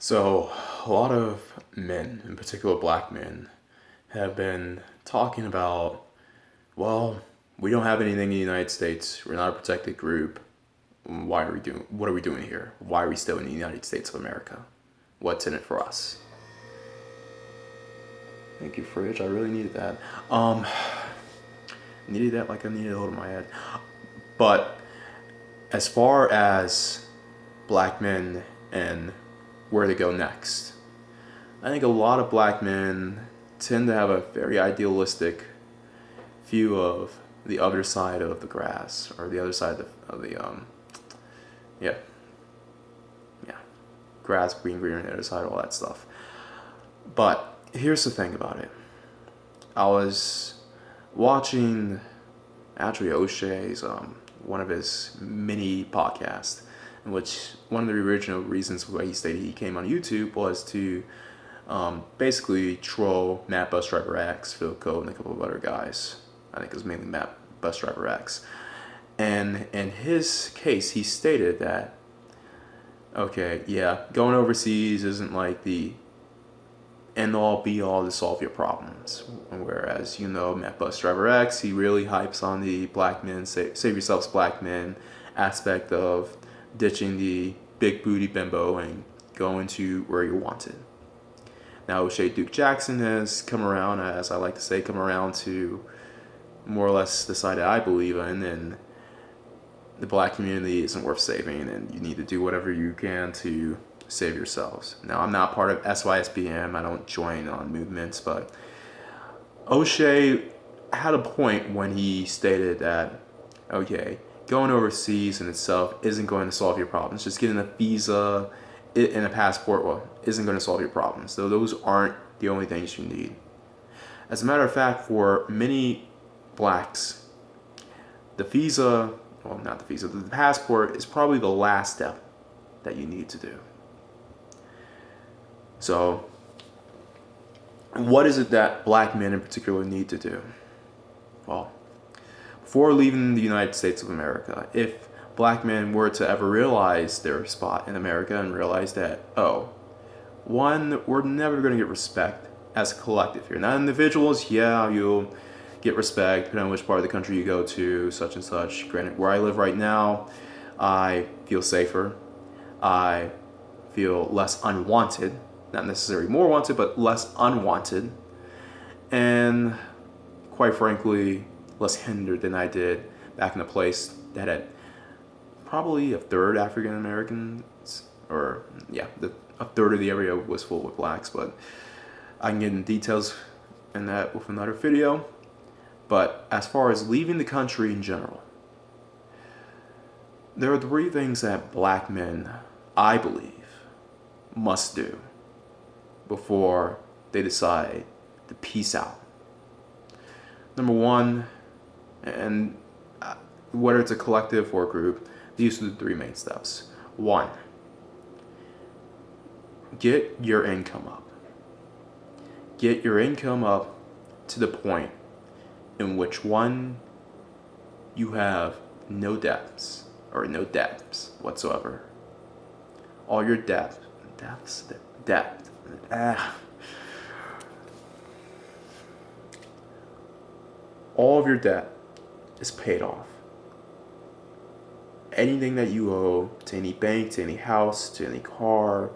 So, a lot of men, in particular black men, have been talking about, well, we don't have anything in the United States. We're not a protected group. Why are we doing? What are we doing here? Why are we still in the United States of America? What's in it for us? Thank you, fridge. I really needed that. Um, Needed that like I needed a hold of my head. But as far as black men and where to go next, I think a lot of black men tend to have a very idealistic view of the other side of the grass, or the other side of the yeah, yeah, grass being greener on the other side, all that stuff. But here's the thing about it. I was watching actually O'Shea's one of his mini podcasts, in which one of the original reasons why he stated he came on YouTube was to basically troll Matt Bus Driver X, Phil Code, and a couple of other guys. I think it was mainly Matt Bus Driver X. And in his case, he stated that, okay, yeah, going overseas isn't like the end all be all to solve your problems. Whereas, Matt Bus Driver X, he really hypes on the black men, save yourselves black men aspect of ditching the big booty bimbo and going to where you're wanted. Now, O'Shea Duke Jackson has come around, as I like to say, come around to more or less the side that I believe in, and the black community isn't worth saving, and you need to do whatever you can to save yourselves. Now, I'm not part of SYSBM, I don't join on movements, but O'Shea had a point when he stated that, okay, going overseas in itself isn't going to solve your problems. Just getting a visa and a passport, well, isn't going to solve your problems. Though those aren't the only things you need. As a matter of fact, for many blacks, the visa, well, not the visa, the passport is probably the last step that you need to do. So, what is it that black men in particular need to do? Well, before leaving the United States of America, if black men were to ever realize their spot in America and realize that, oh, one, we're never going to get respect as a collective here. Not individuals, yeah, you'll get respect depending on which part of the country you go to, such and such. Granted, where I live right now, I feel safer. I feel less unwanted. Not necessarily more wanted, but less unwanted. And quite frankly, less hindered than I did back in a place that had probably a third African Americans, or yeah, a third of the area was full with blacks, but I can get into details in that with another video. But as far as leaving the country in general, there are three things that black men, I believe, must do before they decide to peace out. Number one, and whether it's a collective or a group, these are the three main steps. One, get your income up. Get your income up to the point in which, one, you have no debts, or no debts whatsoever. All your debt, all of your debt is paid off. Anything that you owe to any bank, to any house, to any car,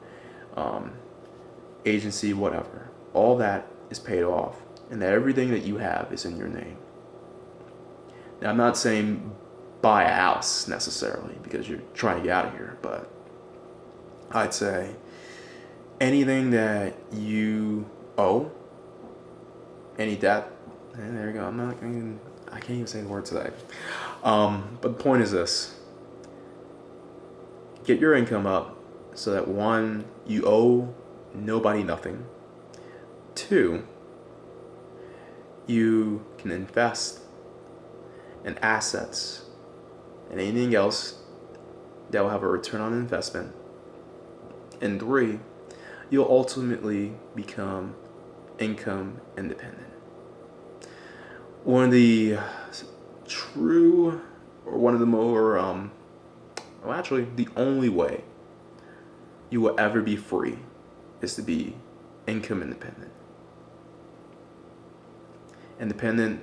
agency, whatever, all that is paid off, and that everything that you have is in your name. Now, I'm not saying buy a house necessarily because you're trying to get out of here, but I'd say anything that you owe, any debt, and there you go. I can't even say the word today. But the point is this: get your income up so that, one, you owe nobody nothing. Two, you can invest in assets and anything else that will have a return on investment. And three, you'll ultimately become income independent. One of the true, or one of the more, well, actually, the only way you will ever be free is to be income independent. Independent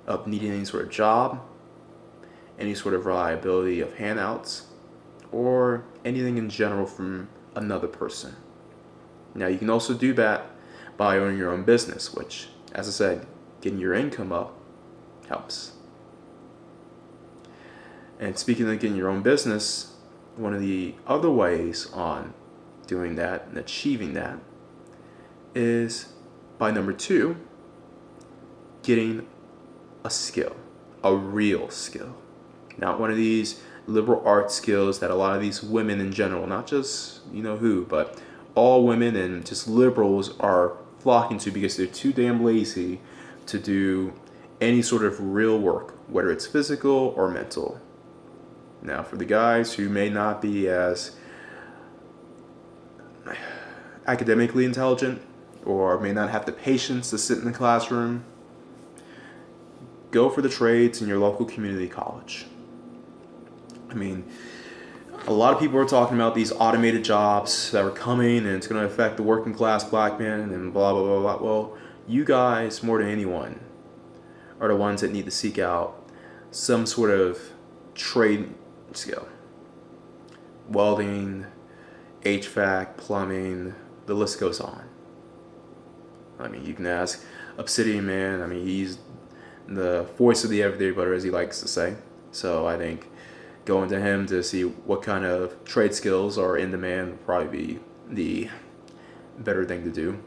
of needing any sort of job, any sort of reliability of handouts, or anything in general from another person. Now, you can also do that by owning your own business, which, as I said, getting your income up helps. And speaking of getting your own business, one of the other ways on doing that and achieving that is by number 2, getting a skill, a real skill. Not one of these liberal arts skills that a lot of these women in general, not just you know who, but all women and just liberals are flocking to because they're too damn lazy to do any sort of real work, whether it's physical or mental. Now, for the guys who may not be as academically intelligent or may not have the patience to sit in the classroom, go for the trades in your local community college. I mean, a lot of people are talking about these automated jobs that are coming and it's going to affect the working class black man and blah, blah, blah, blah. Well, you guys, more than anyone, are the ones that need to seek out some sort of trade skill. Welding, HVAC, plumbing, the list goes on. I mean, you can ask Obsidian Man. I mean, he's the voice of the everyday butter, as he likes to say. So I think going to him to see what kind of trade skills are in demand would probably be the better thing to do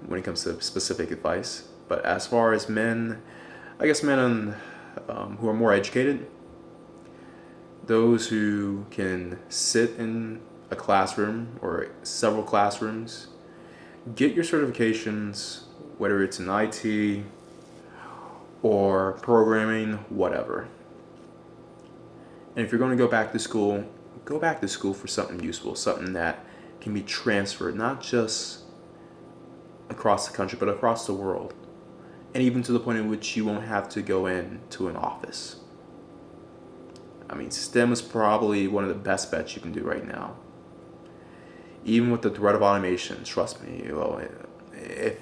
when it comes to specific advice. But as far as men, I guess men who are more educated, those who can sit in a classroom or several classrooms, get your certifications, whether it's in IT or programming, whatever. And if you're going to go back to school for something useful, something that can be transferred, not just across the country, but across the world. And even to the point in which you won't have to go into an office. I mean, STEM is probably one of the best bets you can do right now. Even with the threat of automation, trust me, if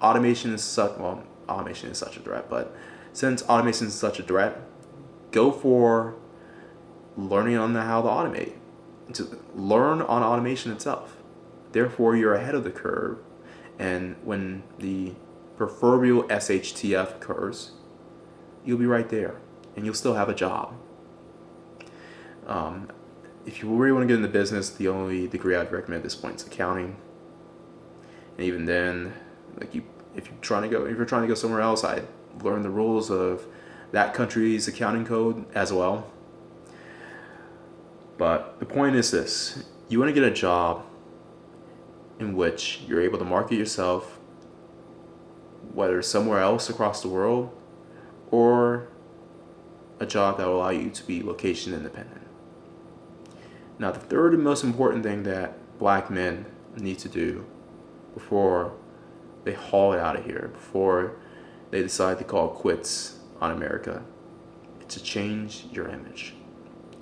automation is such a threat, but since automation is such a threat, go for learning on how to automate. To learn on automation itself. Therefore, you're ahead of the curve, and when the proverbial SHTF occurs, you'll be right there, and you'll still have a job. If you really want to get into business, the only degree I'd recommend at this point is accounting. And even then, if you're trying to go somewhere else, I'd learn the rules of that country's accounting code as well. But the point is this: you want to get a job in which you're able to market yourself, whether somewhere else across the world, or a job that will allow you to be location independent. Now, the third and most important thing that black men need to do before they haul it out of here, before they decide to call quits on America, it's to change your image.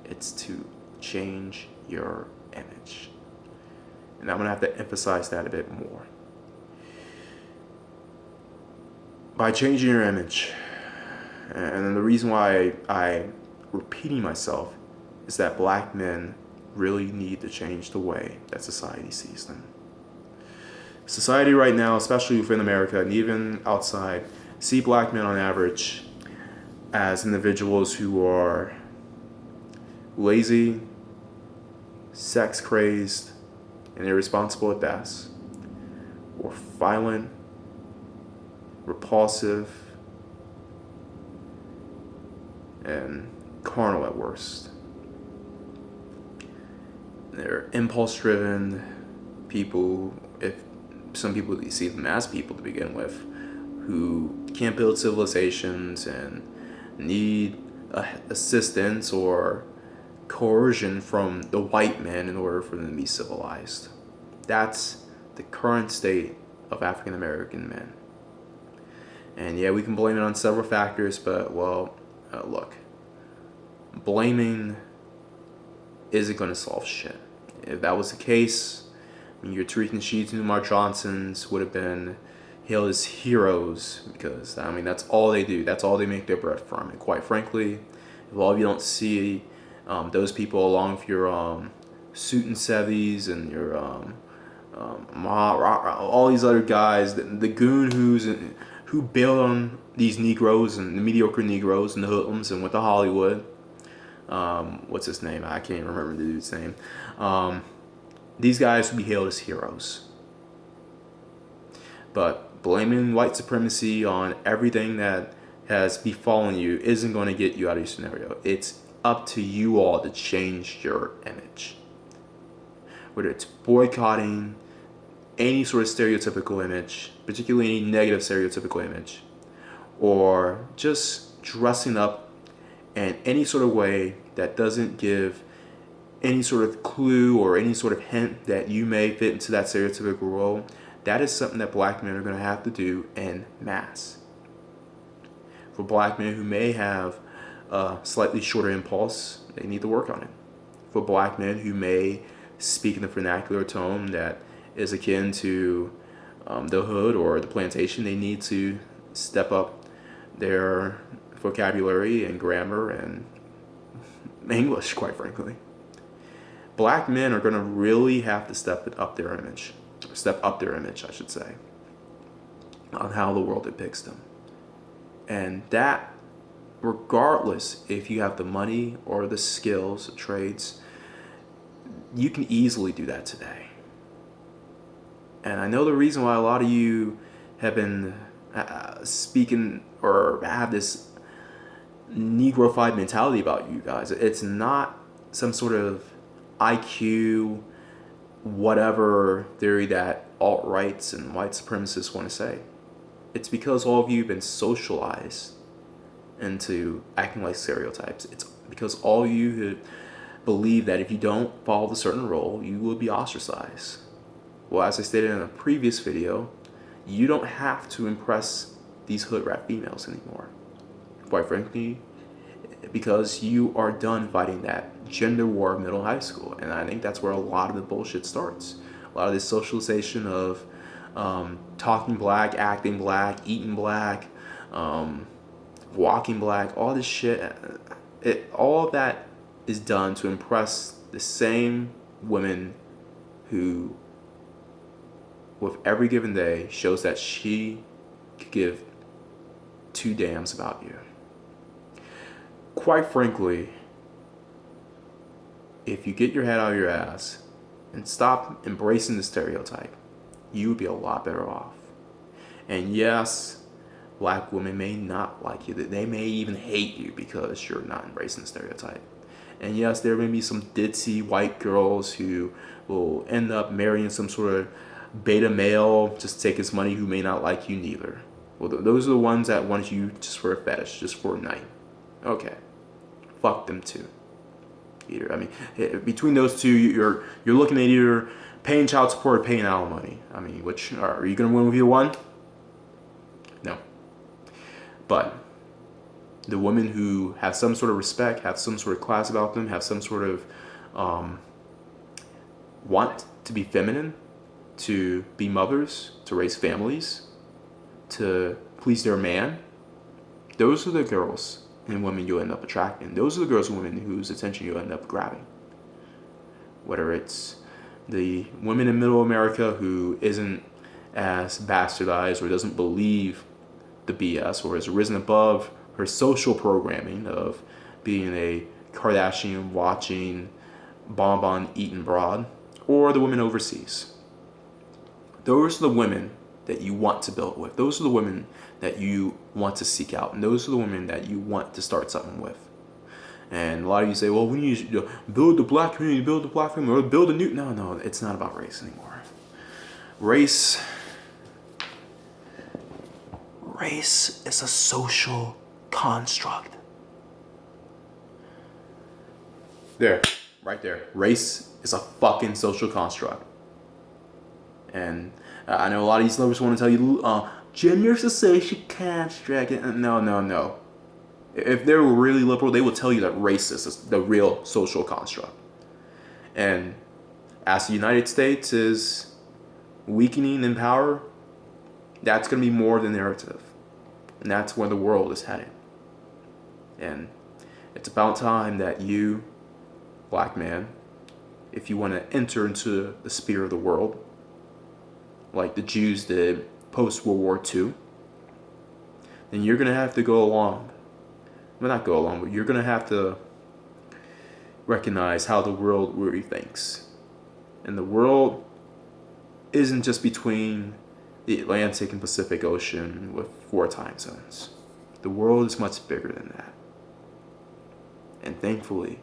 It's to change your image. And I'm going to have to emphasize that a bit more. By changing your image, and the reason why I'm repeating myself is that black men really need to change the way that society sees them. Society right now, especially within America and even outside, see black men on average as individuals who are lazy, sex crazed, and irresponsible at best, or violent, repulsive, and carnal at worst. They're impulse-driven people, if some people see them as people to begin with, who can't build civilizations and need assistance or coercion from the white man in order for them to be civilized. That's the current state of African American men. And yeah, we can blame it on several factors, but look, blaming isn't going to solve shit. If that was the case, I mean, your Tariq Nasheeds and Umar Johnsons would have been hailed as heroes, because I mean that's all they do. That's all they make their bread from. And quite frankly, if all of you don't see those people along with your suit and sevies and your all these other guys, the goon who bailed on these Negroes and the mediocre Negroes and the hoodlums and went to Hollywood. What's his name? I can't remember the dude's name. These guys would be hailed as heroes. But blaming white supremacy on everything that has befallen you isn't going to get you out of your scenario. It's up to you all to change your image. Whether it's boycotting any sort of stereotypical image, particularly any negative stereotypical image, or just dressing up in any sort of way that doesn't give any sort of clue or any sort of hint that you may fit into that stereotypical role, that is something that black men are going to have to do en masse. For black men who may have a slightly shorter impulse, they need to work on it. For black men who may speak in the vernacular tone that is akin to the hood or the plantation, they need to step up their vocabulary and grammar and English, quite frankly. Black men are going to really have to step up their image, I should say, on how the world depicts them. And that, regardless if you have the money or the skills, the trades, you can easily do that today. And I know the reason why a lot of you have been speaking or have this Negrofied mentality about you guys. It's not some sort of IQ, whatever theory that alt-rights and white supremacists want to say. It's because all of you have been socialized into acting like stereotypes. It's because all of you believe that if you don't follow the certain role, you will be ostracized. Well, as I stated in a previous video, you don't have to impress these hood rat females anymore. Quite frankly, because you are done fighting that gender war of middle high school. And I think that's where a lot of the bullshit starts. A lot of this socialization of talking black, acting black, eating black, walking black, all this shit. All of that is done to impress the same women who, with every given day, shows that she could give two damns about you. Quite frankly, if you get your head out of your ass and stop embracing the stereotype, you would be a lot better off. And yes, black women may not like you. They may even hate you because you're not embracing the stereotype. And yes, there may be some ditzy white girls who will end up marrying some sort of beta male just to take his money who may not like you neither. Well, those are the ones that want you just for a fetish, just for a night. Okay, fuck them too. Either, I mean, between those two, you're looking at either paying child support or paying alimony. I mean, which are you gonna win with either one? No. But the women who have some sort of respect, have some sort of class about them, have some sort of want to be feminine, to be mothers, to raise families, to please their man, those are the girls and women you'll end up attracting. Those are the girls and women whose attention you'll end up grabbing. Whether it's the women in middle America who isn't as bastardized or doesn't believe the BS or has risen above her social programming of being a Kardashian watching, bonbon eating broad, or the women overseas. Those are the women that you want to build with. Those are the women that you want to seek out. And those are the women that you want to start something with. And a lot of you say, well, we need to build the black community, build the black family, or build a new... No, it's not about race anymore. Race is a social construct. There, right there. Race is a fucking social construct. And I know a lot of these lovers want to tell you, gender is a social construct. No. If they were really liberal, they would tell you that race is the real social construct. And As the United States is weakening in power, that's going to be more the narrative. And that's where the world is heading. And it's about time that you, black man, if you want to enter into the sphere of the world, like the Jews did post World War II, then you're going to have to go along. Well, not go along, but you're going to have to recognize how the world really thinks. And the world isn't just between the Atlantic and Pacific Ocean with 4 time zones. The world is much bigger than that. And thankfully,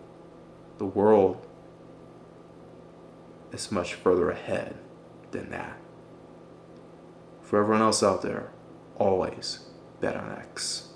the world is much further ahead than that. For everyone else out there, always bet on X.